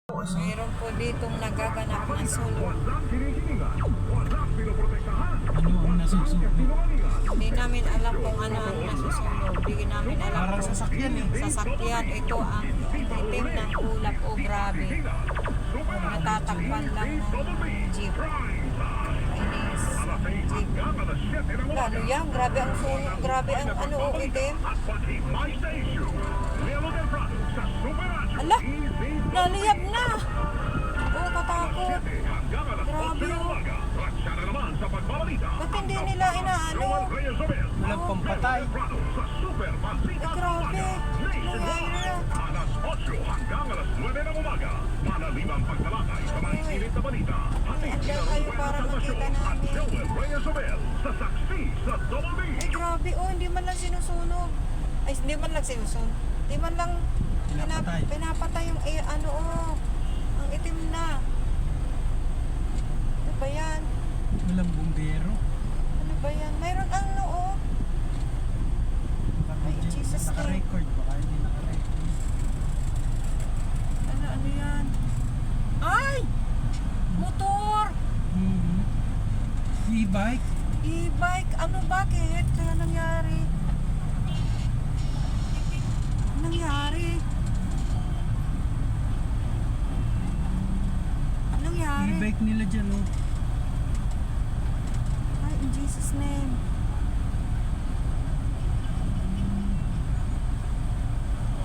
Mayroon po ditong nagaganap na sulok. Ano ang nasusunod? Hindi namin alam kung ano ang nasusunod. Hindi namin alam Parang kung sasakyan eh. sasakyan. Ito ang itim ng ulap. O grabe. Natatakpan lang ng jeep. Kainis. Jeep. Ano yan? Grabe ang sunog. Grabe ang ano o itim. Ala! Naliyab na! Oh, katakot. Grabe oh. Ba't hindi nila inaano? Walang pampatay. Eh, grabe. Nangyari na. Ay, andyan kayo para makita namin. Ay, grabe oh. Hindi man lang sinusunog. Ay, hindi man lang sinusunog. Hindi man lang pinapatay yung ano oh. Ang itim na. Ano ba yan? Walang bumbero. Ano ba yan? Mayroon ano oh. Baka Ay, dyan Jesus naka-record. Baka hindi naka-record. Ano yan? Ay! Motor! E-bike. E-bike. Ano bakit? Kaya nangyari? Nangyari? Nangyari? E-bike nila dyan oh. Ay, in Jesus' name.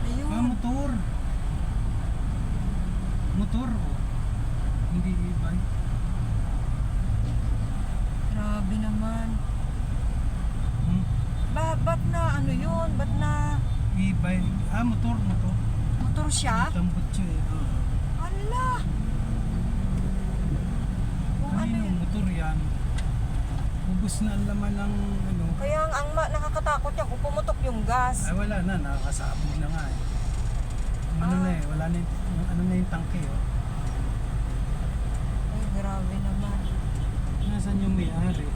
Ayun. Motor. Motor oh. Hindi e-bike. Grabe naman. Hmm. Ba't na ano yun? Ba't na E-bike. Motor. motor siya? Tambutso eh. Hala! Kung ano Ano yun? yung motor yan? Ubus na ang laman ng ano. Kaya ang nakakatakot yan kung pumutok yung gas. Ay wala na, nakakasabog na nga eh. Ano na eh, wala na yung, ano na yung tangke oh. Ay, grabe naman. Nasaan yung may-ari?